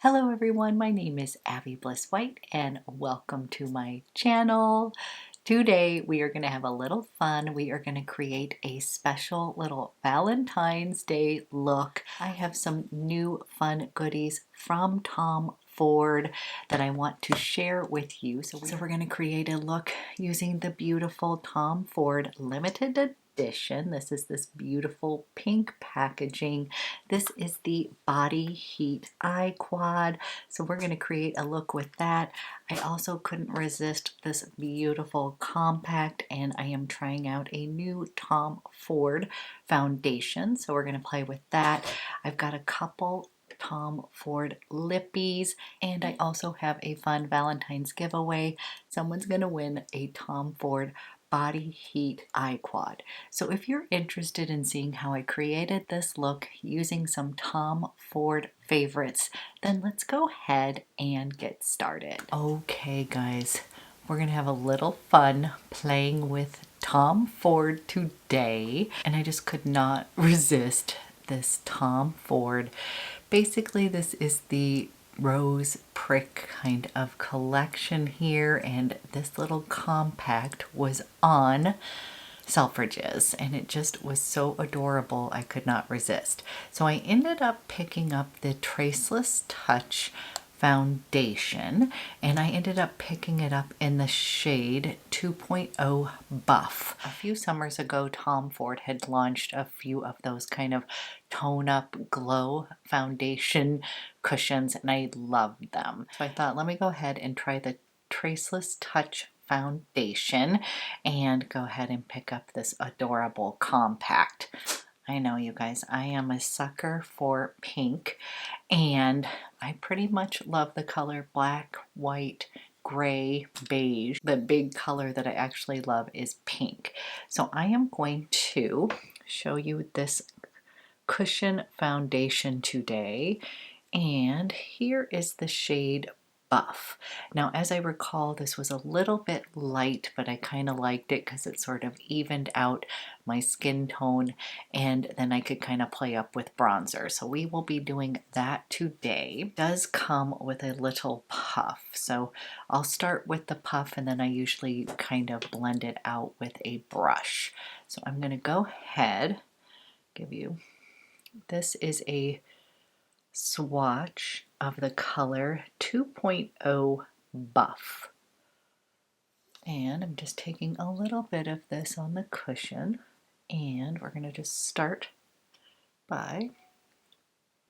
Hello everyone, my name is Abby Bliss White and welcome to my channel. Today we are going to have a little fun. We are going to create a special little Valentine's Day look. I have some new fun goodies from Tom Ford that I want to share with you. So we're going to create a look using the beautiful Tom Ford limited edition. This is this beautiful pink packaging. This is the Body Heat Eye Quad. So we're going to create a look with that. I also couldn't resist this beautiful compact, and I am trying out a new Tom Ford foundation. So we're going to play with that. I've got a couple Tom Ford lippies, and I also have a fun Valentine's giveaway. Someone's going to win a Tom Ford Body Heat Eye Quad. So if you're interested in seeing how I created this look using some Tom Ford favorites, then let's go ahead and get started. Okay guys, we're gonna have a little fun playing with Tom Ford today, and I just could not resist this Tom Ford. Basically, this is the rose prick kind of collection here, and this little compact was on Selfridges and it just was so adorable I could not resist. So I ended up picking up the Traceless Touch foundation, and I ended up picking it up in the shade 2.0 Buff. A few summers ago, Tom Ford had launched a few of those kind of tone up glow foundation cushions, and I loved them. So I thought, let me go ahead and try the Traceless Touch foundation and go ahead and pick up this adorable compact. I know, you guys, I am a sucker for pink, and I pretty much love the color black, white, gray, beige. The big color that I actually love is pink. So I am going to show you this cushion foundation today, and here is the shade Buff. Now, as I recall, this was a little bit light, but I kind of liked it because it sort of evened out my skin tone, and then I could kind of play up with bronzer. So we will be doing that today. It does come with a little puff. So I'll start with the puff, and then I usually kind of blend it out with a brush. So I'm going to go ahead, give you, this is a swatch of the color 2.0 Buff. And I'm just taking a little bit of this on the cushion, and we're going to just start by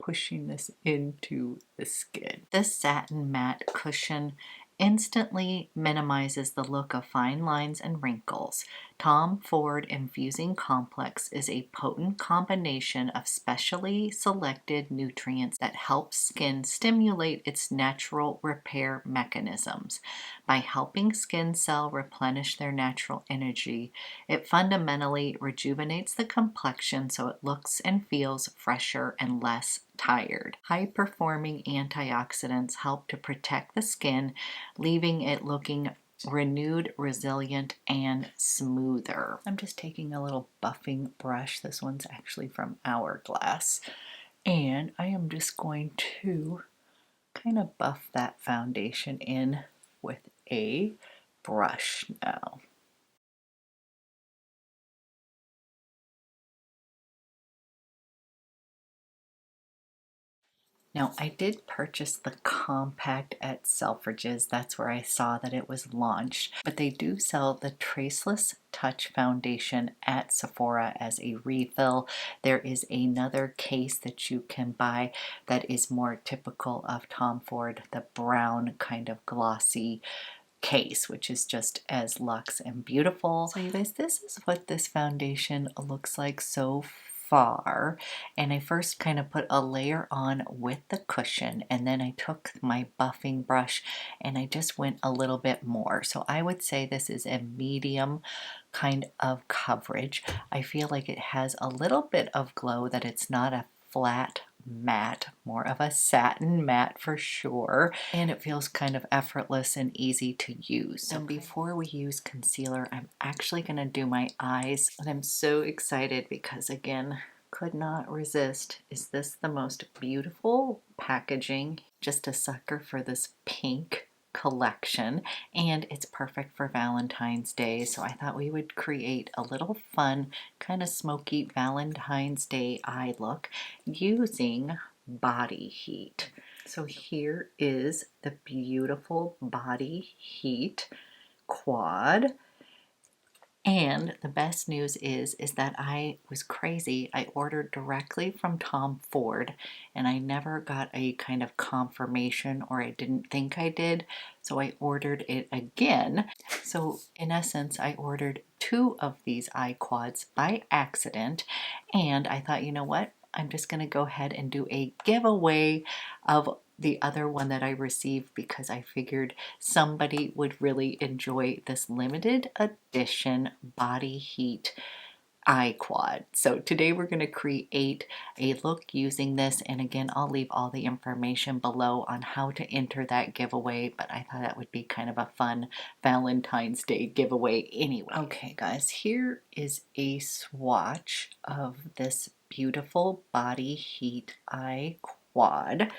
pushing this into the skin. This satin matte cushion instantly minimizes the look of fine lines and wrinkles. Tom Ford Infusing Complex is a potent combination of specially selected nutrients that help skin stimulate its natural repair mechanisms. By helping skin cells replenish their natural energy, it fundamentally rejuvenates the complexion so it looks and feels fresher and less tired. High-performing antioxidants help to protect the skin, leaving it looking renewed, resilient, and smoother. I'm just taking a little buffing brush. This one's actually from Hourglass. And I am just going to kind of buff that foundation in with a brush now. Now, I did purchase the compact at Selfridges. That's where I saw that it was launched. But they do sell the Traceless Touch foundation at Sephora as a refill. There is another case that you can buy that is more typical of Tom Ford, the brown kind of glossy case, which is just as luxe and beautiful. So you guys, this is what this foundation looks like so far. And I first kind of put a layer on with the cushion, and then I took my buffing brush and I just went a little bit more. So I would say this is a medium kind of coverage. I feel like it has a little bit of glow, that it's not a flat matte, more of a satin matte for sure, and it feels kind of effortless and easy to use. And before we use concealer, I'm actually going to do my eyes, and I'm so excited because, again, could not resist. Is this the most beautiful packaging? Just a sucker for this pink collection, and it's perfect for Valentine's Day. So I thought we would create a little fun, kind of smoky Valentine's Day eye look using body heat. So here is the beautiful body heat quad. And the best news is that I was crazy. I ordered directly from Tom Ford and I never got a kind of confirmation, or I didn't think I did. So I ordered it again. So in essence, I ordered 2 of these eye quads by accident. And I thought, you know what? I'm just going to go ahead and do a giveaway of the other one that I received, because I figured somebody would really enjoy this limited edition body heat eye quad. So today we're going to create a look using this, and again I'll leave all the information below on how to enter that giveaway, but I thought that would be kind of a fun Valentine's Day giveaway anyway. Okay guys, here is a swatch of this beautiful body heat eye quad.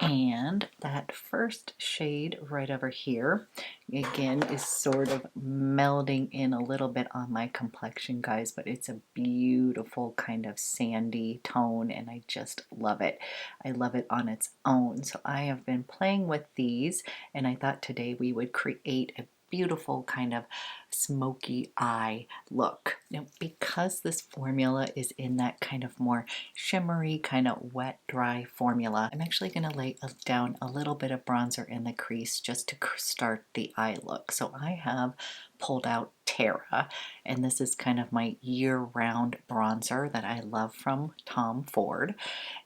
And that first shade right over here, again, is sort of melding in a little bit on my complexion, guys, but it's a beautiful kind of sandy tone, and I just love it. I love it on its own. So I have been playing with these, and I thought today we would create a beautiful kind of smoky eye look. Now, because this formula is in that kind of more shimmery, kind of wet, dry formula, I'm actually going to lay down a little bit of bronzer in the crease just to start the eye look. So I have pulled out Terra, and this is kind of my year-round bronzer that I love from Tom Ford,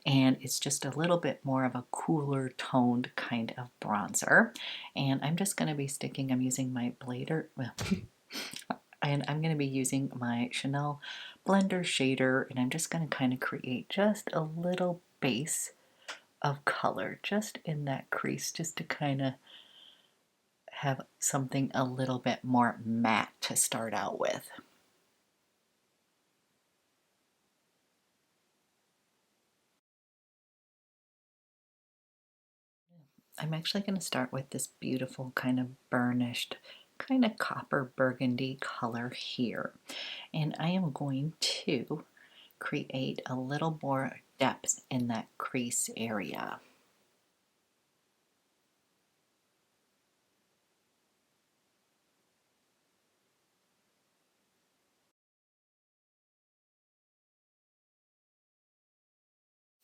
and it's just a little bit more of a cooler toned kind of bronzer. And I'm just going to be sticking, I'm using my blader, well, and I'm going to be using my Chanel blender shader, and I'm just going to kind of create just a little base of color just in that crease, just to kind of have something a little bit more matte to start out with. I'm actually going to start with this beautiful kind of burnished, kind of copper burgundy color here. And I am going to create a little more depth in that crease area.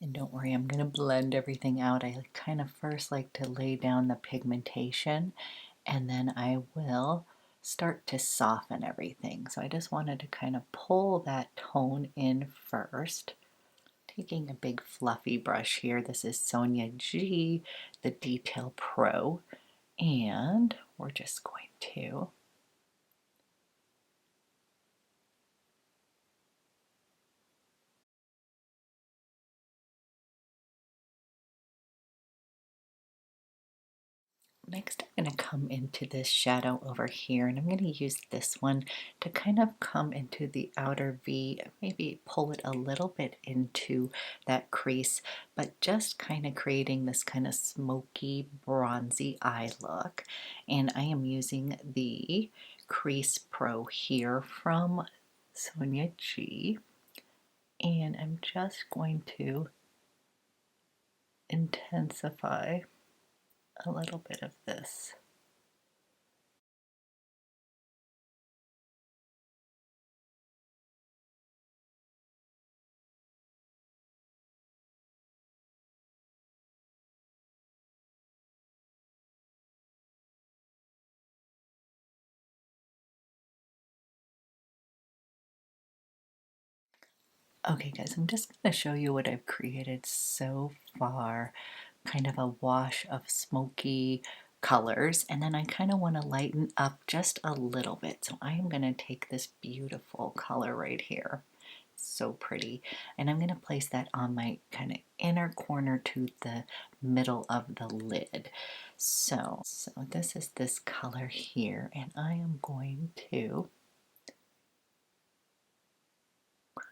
And don't worry, I'm going to blend everything out. I kind of first like to lay down the pigmentation, and then I will start to soften everything. So I just wanted to kind of pull that tone in first. Taking a big fluffy brush here. This is Sonia G, the Detail Pro, and we're just going to next, I'm going to come into this shadow over here, and I'm going to use this one to kind of come into the outer V, maybe pull it a little bit into that crease, but just kind of creating this kind of smoky, bronzy eye look. And I am using the Crease Pro here from Sonia G, and I'm just going to intensify a little bit of this. Okay guys, I'm just going to show you what I've created so far. Kind of a wash of smoky colors, and then I kind of want to lighten up just a little bit. So I am going to take this beautiful color right here. So pretty. And I'm going to place that on my kind of inner corner to the middle of the lid. So this is this color here, and I am going to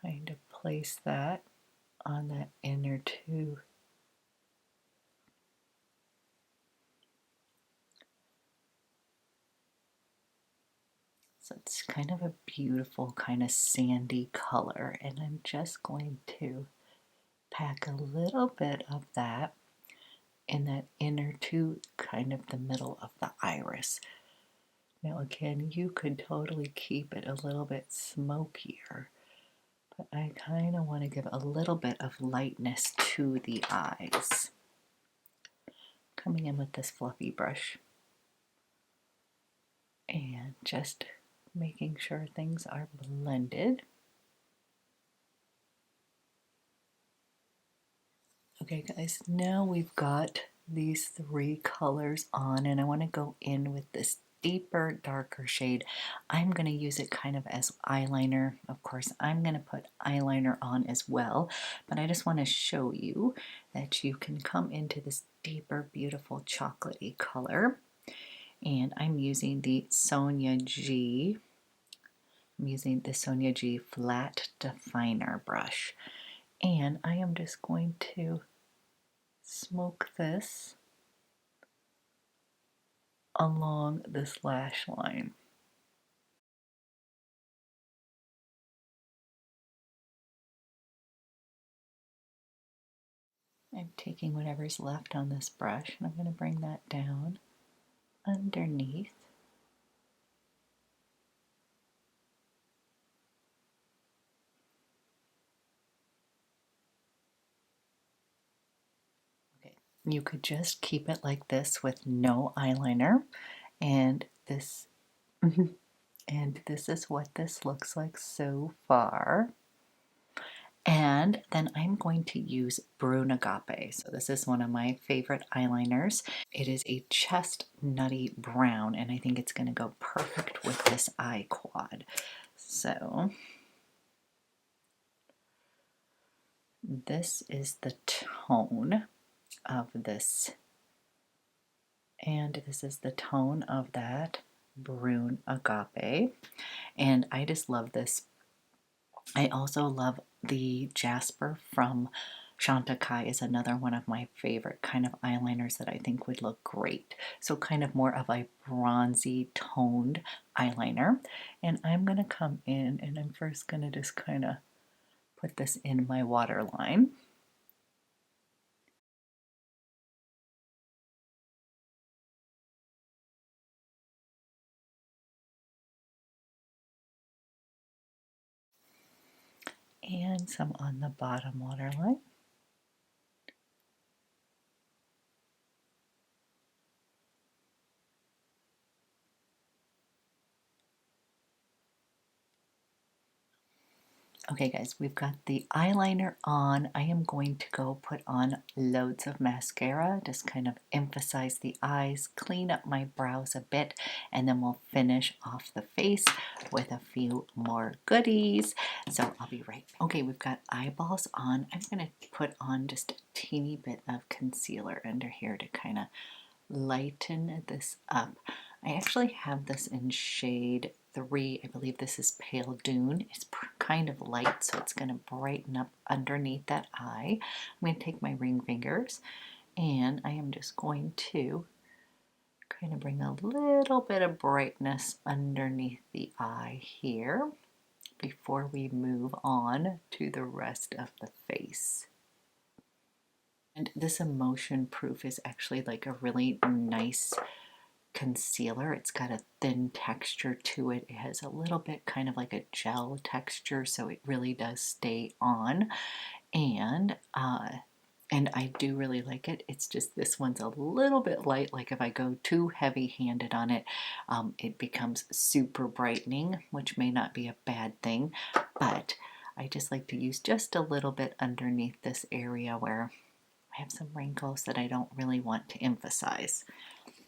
kind of place that on that inner two. So it's kind of a beautiful kind of sandy color, and I'm just going to pack a little bit of that in that inner two, kind of the middle of the iris. Now again, you could totally keep it a little bit smokier, but I kind of want to give a little bit of lightness to the eyes. Coming in with this fluffy brush and just making sure things are blended. Okay guys, now we've got these three colors on, and I want to go in with this deeper, darker shade. I'm going to use it kind of as eyeliner. Of course, I'm going to put eyeliner on as well, but I just want to show you that you can come into this deeper, beautiful chocolatey color. And I'm using the Sonia G. I'm using the Sonia G flat definer brush. And I am just going to smoke this along this lash line. I'm taking whatever's left on this brush and I'm going to bring that down underneath. Okay, you could just keep it like this with no eyeliner, and this and this is what this looks like so far. And then I'm going to use Brune Agape. So this is one of my favorite eyeliners. It is a chestnutty brown, and I think it's going to go perfect with this eye quad. So this is the tone of this, and this is the tone of that Brune Agape. And I just love this. I also love the Jasper from Chantecaille is another one of my favorite kind of eyeliners that I think would look great. So kind of more of a bronzy toned eyeliner. And I'm going to come in and I'm first going to just kind of put this in my waterline. And some on the bottom waterline. Okay guys, we've got the eyeliner on. I am going to go put on loads of mascara, just kind of emphasize the eyes, clean up my brows a bit, and then we'll finish off the face with a few more goodies. So I'll be right back. Okay, we've got eyeballs on. I'm going to put on just a teeny bit of concealer under here to kind of lighten this up. I actually have this in shade 3. I believe this is Pale Dune. It's kind of light, so it's going to brighten up underneath that eye. I'm going to take my ring fingers and I am just going to kind of bring a little bit of brightness underneath the eye here before we move on to the rest of the face. And this Emotion Proof is actually like a really nice concealer. It's got a thin texture to it. It has a little bit kind of like a gel texture, so it really does stay on. And I do really like it. It's just this one's a little bit light. Like if I go too heavy-handed on it, it becomes super brightening, which may not be a bad thing. But I just like to use just a little bit underneath this area where I have some wrinkles that I don't really want to emphasize.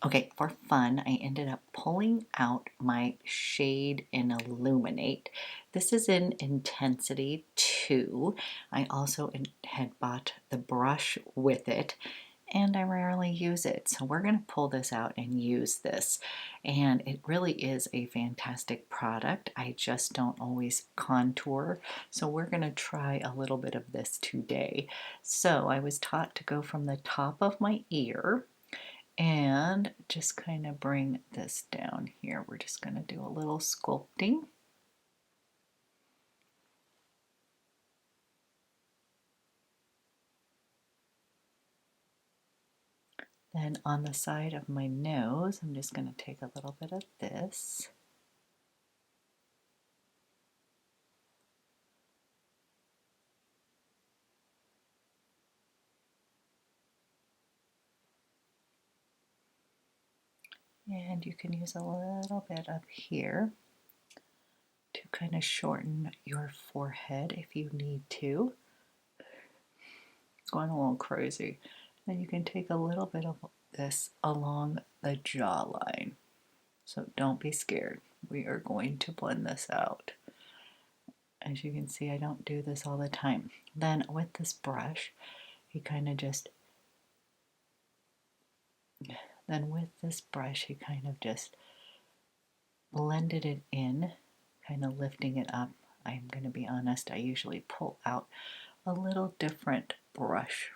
Okay, for fun, I ended up pulling out my shade in Illuminate. This is in Intensity 2. I also had bought the brush with it, and I rarely use it. So we're going to pull this out and use this. And it really is a fantastic product. I just don't always contour. So we're going to try a little bit of this today. So I was taught to go from the top of my ear and just kind of bring this down here. We're just going to do a little sculpting. Then on the side of my nose, I'm just going to take a little bit of this. And you can use a little bit up here to kind of shorten your forehead if you need to. It's going a little crazy. And you can take a little bit of this along the jawline. So don't be scared. We are going to blend this out. As you can see, I don't do this all the time. Then with this brush, he kind of just blended it in, kind of lifting it up. I'm going to be honest, I usually pull out a little different brush.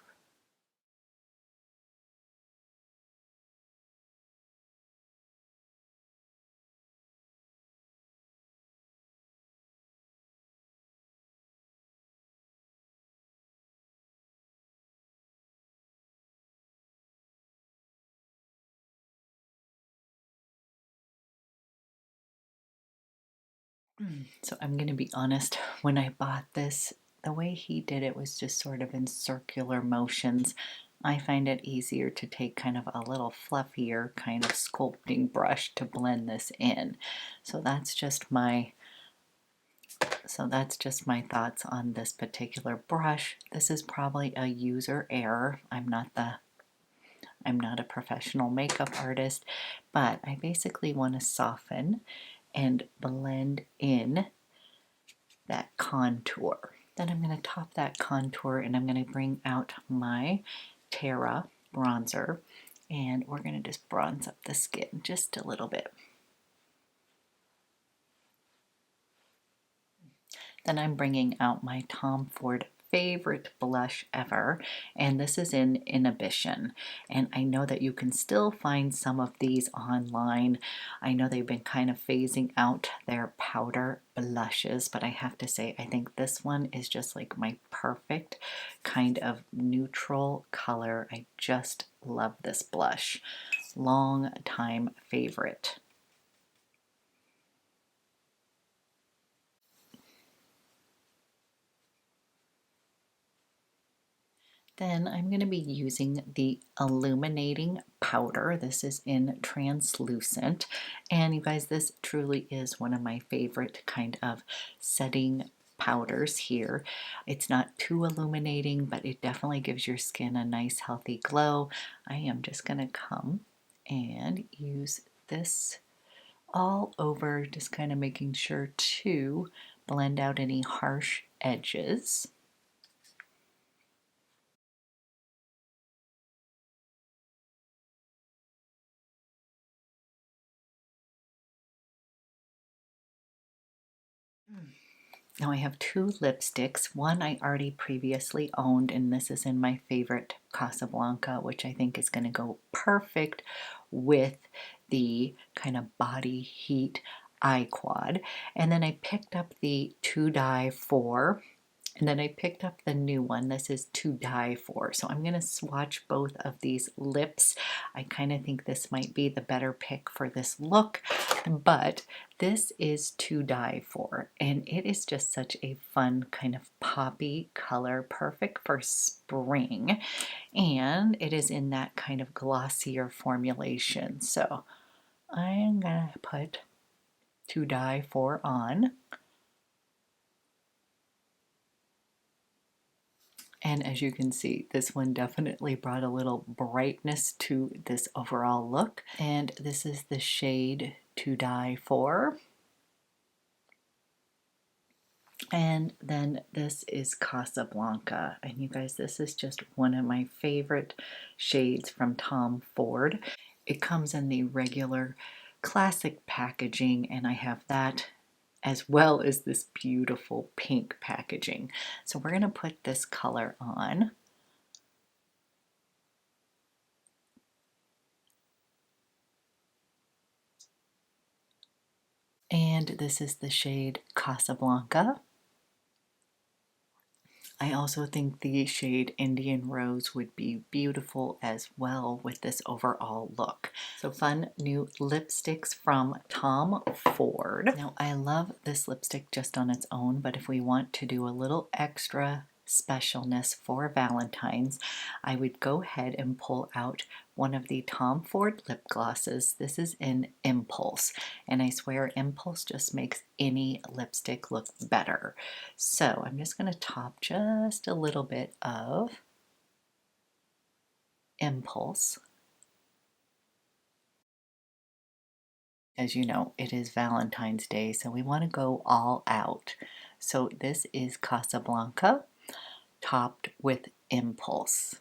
So I'm going to be honest, when I bought this, the way he did it was just sort of in circular motions. I find it easier to take kind of a little fluffier kind of sculpting brush to blend this in. So that's just my thoughts on this particular brush. This is probably a user error. I'm not a professional makeup artist, but I basically want to soften and blend in that contour. Then I'm going to top that contour and I'm going to bring out my Terra bronzer and we're going to just bronze up the skin just a little bit. Then I'm bringing out my Tom Ford favorite blush ever, and this is in Inhibition. And I know that you can still find some of these online. I know they've been kind of phasing out their powder blushes, but I have to say, I think this one is just like my perfect kind of neutral color. I just love this blush. Long time favorite. Then I'm going to be using the illuminating powder. This is in translucent. And you guys, this truly is one of my favorite kind of setting powders here. It's not too illuminating, but it definitely gives your skin a nice healthy glow. I am just going to come and use this all over, just kind of making sure to blend out any harsh edges. Now I have two lipsticks. One I already previously owned, and this is in my favorite Casablanca, which I think is going to go perfect with the kind of body heat eye quad. And then I picked up the To Die For. And then I picked up the new one. This is To Die For. So I'm going to swatch both of these lips. I kind of think this might be the better pick for this look, but this is To Die For. And it is just such a fun kind of poppy color, perfect for spring. And it is in that kind of glossier formulation. So I am going to put To Die For on. And as you can see, this one definitely brought a little brightness to this overall look. And this is the shade To Die For. And then this is Casablanca. And you guys, this is just one of my favorite shades from Tom Ford. It comes in the regular classic packaging, and I have that as well as this beautiful pink packaging. So we're going to put this color on. And this is the shade Casablanca. I also think the shade Indian Rose would be beautiful as well with this overall look. So fun new lipsticks from Tom Ford. Now I love this lipstick just on its own, but if we want to do a little extra specialness for Valentine's, I would go ahead and pull out one of the Tom Ford lip glosses. This is in Impulse, and I swear Impulse just makes any lipstick look better. So I'm just going to top just a little bit of Impulse. As you know, it is Valentine's Day, so we want to go all out. So this is Casablanca topped with Impulse.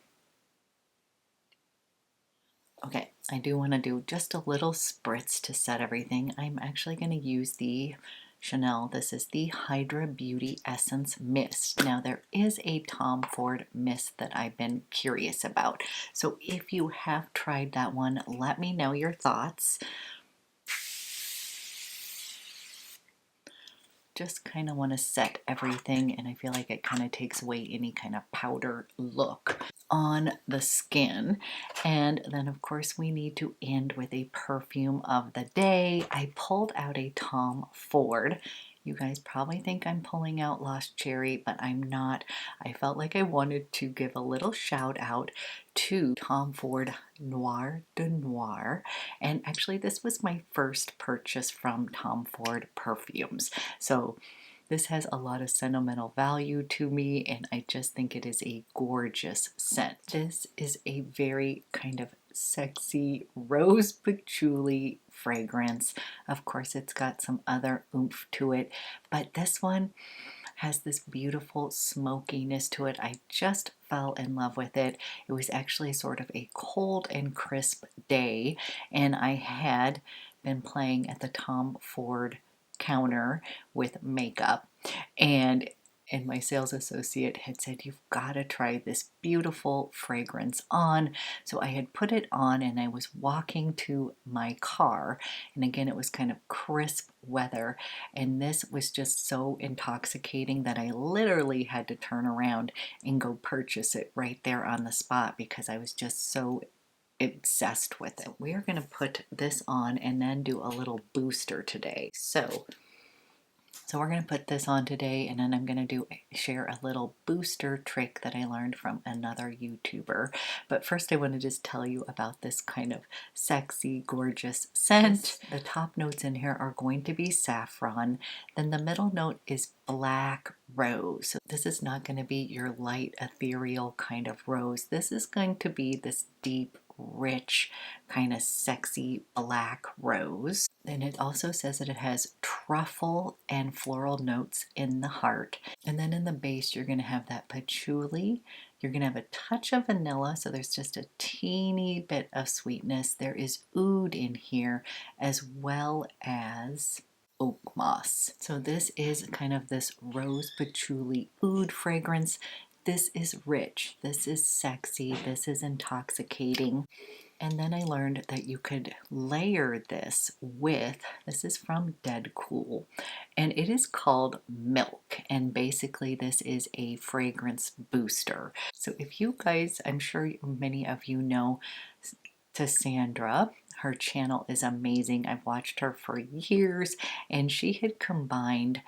Okay, I do want to do just a little spritz to set everything. I'm actually going to use the Chanel. This is the Hydra Beauty Essence Mist. Now there is a Tom Ford mist that I've been curious about. So if you have tried that one, let me know your thoughts. Just kind of want to set everything, and I feel like it kind of takes away any kind of powder look on the skin. And then of course we need to end with a perfume of the day. I pulled out a Tom Ford. You guys probably think I'm pulling out Lost Cherry, but I'm not. I felt like I wanted to give a little shout out to Tom Ford Noir de Noir. And actually this was my first purchase from Tom Ford perfumes. So this has a lot of sentimental value to me, and I just think it is a gorgeous scent. This is a very kind of sexy rose patchouli fragrance. Of course, it's got some other oomph to it, but this one has this beautiful smokiness to it. I just fell in love with it. It was actually sort of a cold and crisp day, and I had been playing at the Tom Ford counter with makeup, and my sales associate had said, you've got to try this beautiful fragrance on. So I had put it on and I was walking to my car, and again it was kind of crisp weather, and this was just so intoxicating that I literally had to turn around and go purchase it right there on the spot because I was just so obsessed with it. We are going to put this on and then do a little booster today. So we're going to put this on today, and then I'm going to share a little booster trick that I learned from another YouTuber. But first I want to just tell you about this kind of sexy, gorgeous scent. The top notes in here are going to be saffron. Then the middle note is black rose. So this is not going to be your light, ethereal kind of rose. This is going to be this deep, rich, kind of sexy black rose. And it also says that it has truffle and floral notes in the heart. And then in the base, you're going to have that patchouli. You're going to have a touch of vanilla, so there's just a teeny bit of sweetness. There is oud in here, as well as oak moss. So this is kind of this rose patchouli oud fragrance. This is rich, this is sexy, this is intoxicating. And then I learned that you could layer this with, this is from Dead Cool, and it is called Milk. And basically this is a fragrance booster. So if you guys, I'm sure many of you know Cassandra, her channel is amazing. I've watched her for years, and she had combined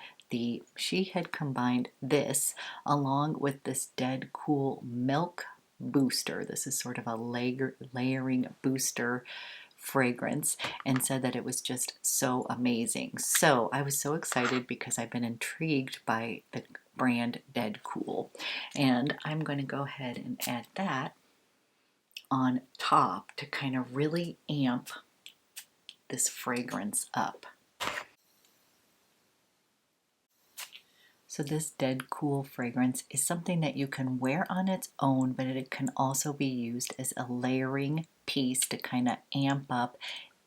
this along with this Dead Cool Milk booster. This is sort of a layering booster fragrance, and said that it was just so amazing. So I was so excited because I've been intrigued by the brand Dead Cool, and I'm going to go ahead and add that on top to kind of really amp this fragrance up. So this Dead Cool fragrance is something that you can wear on its own, but it can also be used as a layering piece to kind of amp up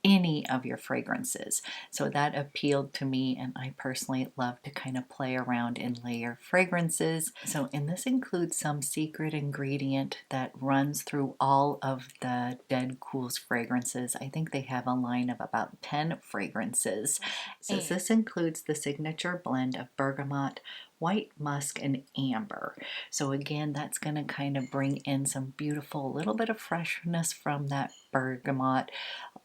any of your fragrances. So that appealed to me, and I personally love to kind of play around and layer fragrances. And this includes some secret ingredient that runs through all of the Dead Cool's fragrances. I think they have a line of about 10 fragrances. So this includes the signature blend of bergamot, white musk, and amber. So again, that's going to kind of bring in some beautiful little bit of freshness from that bergamot.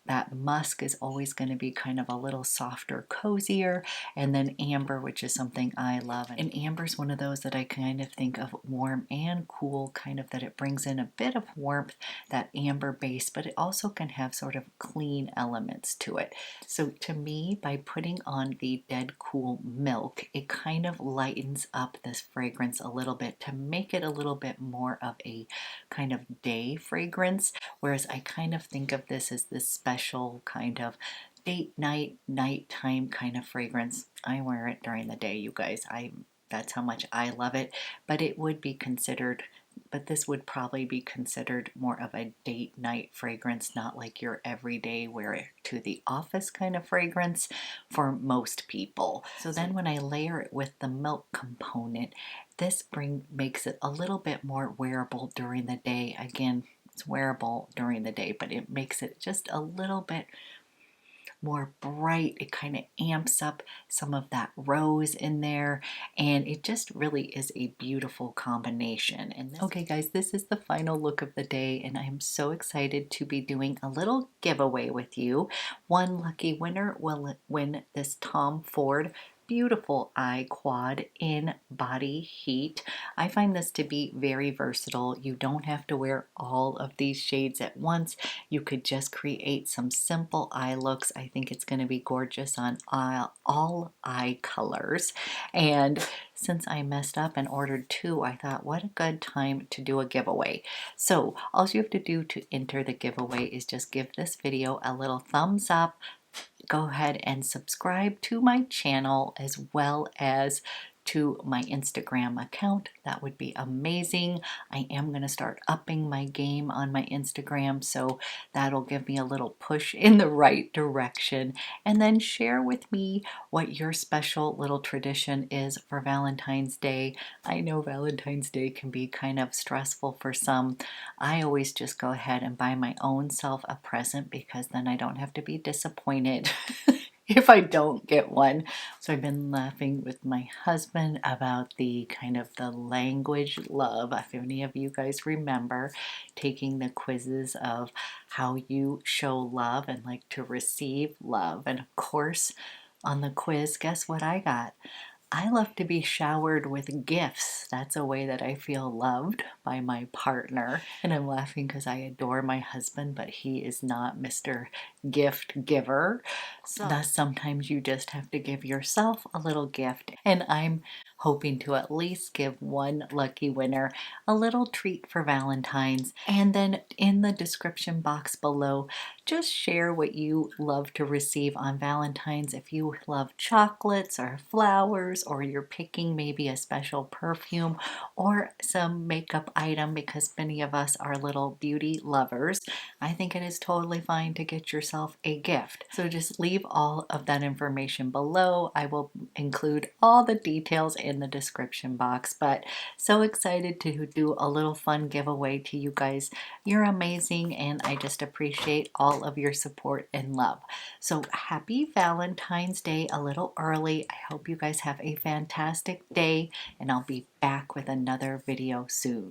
That musk is always going to be kind of a little softer, cozier, and then amber, which is something I love. And amber is one of those that I kind of think of warm and cool, kind of that it brings in a bit of warmth, that amber base, but it also can have sort of clean elements to it. So to me, by putting on the Dead Cool milk, it kind of lightens up this fragrance a little bit to make it a little bit more of a kind of day fragrance, whereas I kind of think of this as this special kind of date night, nighttime kind of fragrance. I wear it during the day, you guys. That's how much I love it, but it would be considered, but this would probably be considered more of a date night fragrance, not like your everyday wear it to the office kind of fragrance for most people. So then when I layer it with the milk component, this makes it a little bit more wearable during the day. Again, it's wearable during the day, but it makes it just a little bit more bright. It kind of amps up some of that rose in there, and it just really is a beautiful combination. Okay guys, this is the final look of the day, and I'm so excited to be doing a little giveaway with you. One lucky winner will win this Tom Ford beautiful eye quad in Body Heat. I find this to be very versatile. You don't have to wear all of these shades at once. You could just create some simple eye looks. I think it's going to be gorgeous on all eye colors. And since I messed up and ordered two, I thought what a good time to do a giveaway. So all you have to do to enter the giveaway is just give this video a little thumbs up. Go ahead and subscribe to my channel as well as to my Instagram account. That would be amazing. I am going to start upping my game on my Instagram, so that'll give me a little push in the right direction. And then share with me what your special little tradition is for Valentine's Day. I know Valentine's Day can be kind of stressful for some. I always just go ahead and buy my own self a present because then I don't have to be disappointed if I don't get one. So I've been laughing with my husband about the kind of the language love. If any of you guys remember taking the quizzes of how you show love and like to receive love. And of course, on the quiz, guess what I got? I love to be showered with gifts. That's a way that I feel loved by my partner. And I'm laughing because I adore my husband, but he is not Mr. Gift Giver. Thus, sometimes you just have to give yourself a little gift. And I'm hoping to at least give one lucky winner a little treat for Valentine's. And then in the description box below, just share what you love to receive on Valentine's. If you love chocolates or flowers, or you're picking maybe a special perfume or some makeup item, because many of us are little beauty lovers, I think it is totally fine to get yourself a gift. So just leave all of that information below. I will include all the details in the description box, but so excited to do a little fun giveaway to you guys. You're amazing, and I just appreciate all of your support and love. So happy Valentine's Day a little early. I hope you guys have a fantastic day, and I'll be back with another video soon.